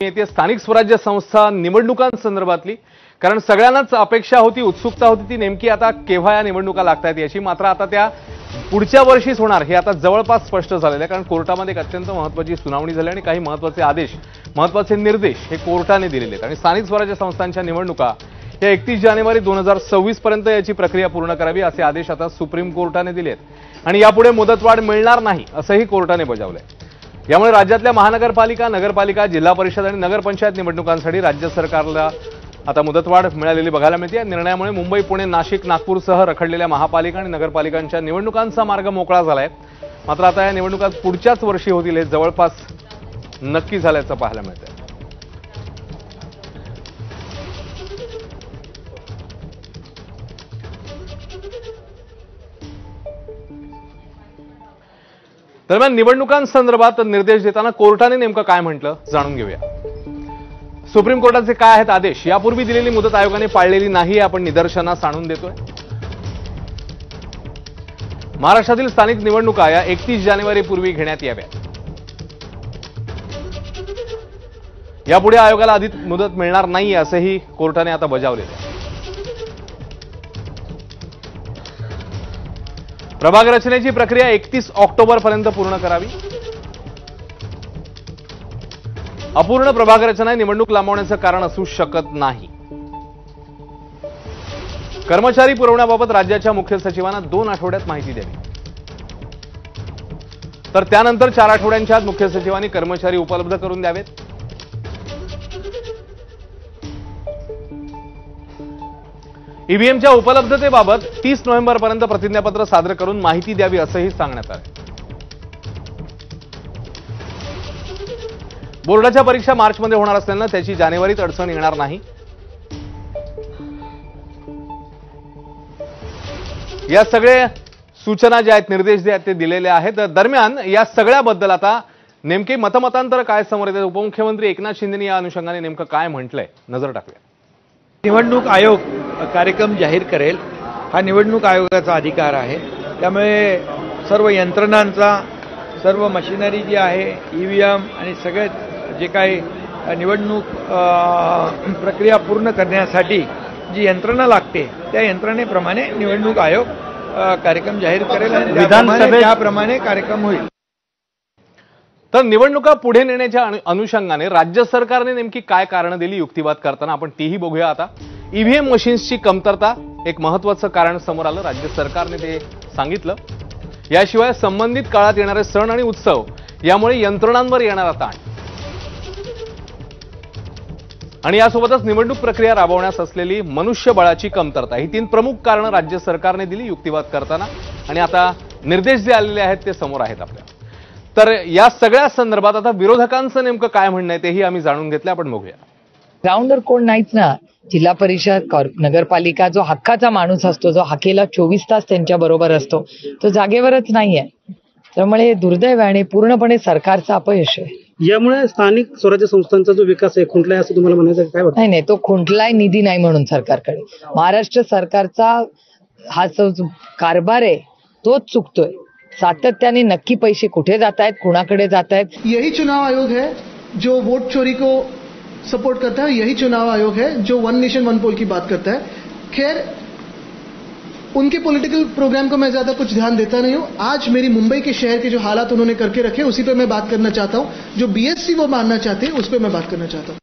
येथे स्थानिक स्वराज्य संस्था निवडणुकांसंदर्भातली, कारण सगळ्यांनाच अपेक्षा होती, उत्सुकता होती ती नेमकी आता केव्हा या निवडणुका लागतायत याची. मात्र आता त्या पुढच्या वर्षीच होणार हे आता जवळपास स्पष्ट झालेलं आहे, कारण कोर्टामध्ये एक अत्यंत महत्त्वाची सुनावणी झाली आणि काही महत्त्वाचे आदेश, महत्त्वाचे निर्देश हे कोर्टाने दिलेले आहेत. आणि स्थानिक स्वराज्य संस्थांच्या निवडणुका या 31 जानेवारी 2026 पर्यंत याची प्रक्रिया पूर्ण करावी असे आदेश आता सुप्रीम कोर्टाने दिले आहेत आणि यापुढे मुदतवाढ मिळणार नाही असंही कोर्टाने बजावलंय. यामुळे राज्यातल्या महानगरपालिका, नगरपालिका, जिल्हा परिषद आणि नगरपंचायत निवडणुकांसाठी राज्य सरकारला आता मुदतवाढ मिळालेली बघायला मिळते. या निर्णयामुळे मुंबई, पुणे, नाशिक, नागपूरसह रखडलेल्या महापालिका आणि नगरपालिकांच्या निवडणुकांचा मार्ग मोकळा झालाय. मात्र आता या निवडणुका पुढच्याच वर्षी होतील हे जवळपास नक्की झाल्याचं पाहायला मिळतंय. दरम्यान निवडणुकांसंदर्भात निर्देश देताना कोर्टाने नेमकं काय म्हटलं जाणून घेऊया. सुप्रीम कोर्टाचे काय आहेत आदेश, यापूर्वी दिलेली मुदत आयोगाने पाळलेली नाही आपण निदर्शनास आणून देतोय. महाराष्ट्रातील स्थानिक निवडणुका या 31 जानेवारी पूर्वी घेण्यात याव्यात. यापुढे आयोगाला अधिक मुदत मिळणार नाही असंही कोर्टाने आता बजावलेलं आहे. प्रभाग रचनेची प्रक्रिया 31 ऑक्टोबर पर्यंत पूर्ण करावी. अपूर्ण प्रभाग रचना निवडणूक लांबवण्याचं कारण असू शकत नाही. कर्मचारी पुरवण्याबाबत राज्याच्या मुख्य सचिवांना 2 आठवड्यात माहिती द्यावी. तर त्यानंतर 4 आठवड्यांच्या आत मुख्य सचिवांनी कर्मचारी उपलब्ध करून द्यावेत. ईव्हीएमच्या उपलब्धतेबाबत 30 नोव्हेंबरपर्यंत प्रतिज्ञापत्र सादर करून माहिती द्यावी असंही सांगण्यात आलं. बोर्डाच्या परीक्षा मार्चमध्ये होणार असल्यानं त्याची जानेवारीत अडचण येणार नाही. या सगळ्या सूचना ज्या आहेत, निर्देश जे आहेत ते दिलेले आहेत. दरम्यान या सगळ्याबद्दल आता नेमके मतमतांतर काय समोर येतात, उपमुख्यमंत्री एकनाथ शिंदेंनी या अनुषंगाने नेमकं काय म्हटलंय नजर टाकूया. निवडणूक आयोग कार्यक्रम जाहीर करेल हा निवडणूक आयोगाचा अधिकार आहे. त्यामुळे सर्व यंत्रणांचा, सर्व मशिनरी जी आहे, ईव्हीएम आणि सगळे जे काही निवडणूक प्रक्रिया पूर्ण करण्यासाठी जी यंत्रणा लागते त्या यंत्रणेप्रमाणे निवडणूक आयोग कार्यक्रम जाहीर करेल आणि त्याप्रमाणे कार्यक्रम होईल. तर निवडणुका पुढे नेण्याच्या अनुषंगाने राज्य सरकारने नेमकी काय कारणं दिली युक्तिवाद करताना आपण तीही बघूया. आता ईव्हीएम मशीन्सची कमतरता एक महत्त्वाचं कारण समोर आलं, राज्य सरकारने ते सांगितलं. याशिवाय संबंधित काळात येणारे सण आणि उत्सव यामुळे यंत्रणांवर येणारा ताण आणि यासोबतच निवडणूक प्रक्रिया राबवण्यास असलेली मनुष्यबळाची कमतरता ही 3 प्रमुख कारणं राज्य सरकारने दिली युक्तिवाद करताना. आणि आता निर्देश जे आलेले आहेत ते समोर आहेत आपल्या. तर या सगळ्या संदर्भात आता विरोधकांचं नेमकं काय म्हणणं आहे तेही आम्ही जाणून घेतलं. आपण बघूया. ग्राउंडवर कोण नाहीच ना. जिल्हा परिषद, नगरपालिका जो हक्काचा माणूस असतो, जो हाकेला 24 तास त्यांच्या बरोबर असतो, तो जागेवरच नाहीये. त्यामुळे दुर्दैव आणि पूर्णपणे सरकारचं अपयश आहे. यामुळे स्थानिक स्वराज्य संस्थांचा जो विकास आहे खुंटलाय असं तुम्हाला म्हणायचं काय वाटतं? नाही, तो खुंटलाय निधी नाही म्हणून सरकारकडे. महाराष्ट्र सरकारचा हा जो कारभार आहे तोच चुकतोय. सातत्याने नक्की पैसे कुठे जात आहेत, कुणाकडे जात आहेत. यही चुनाव आयोग है जो वोट चोरी को सपोर्ट करता है. यही चुनाव आयोग है जो वन नेशन वन पोल की बात करता है. खैर, उनके पॉलिटिकल प्रोग्राम को मैं ज्यादा कुछ ध्यान देता नहीं हूं. आज मेरी मुंबई के शहर के जो हालात उन्होंने करके रखे उसी पे मैं बात करना चाहता हूं. जो बीएससी वो मानना चाहते हैं उस पर मैं बात करना चाहता हूं.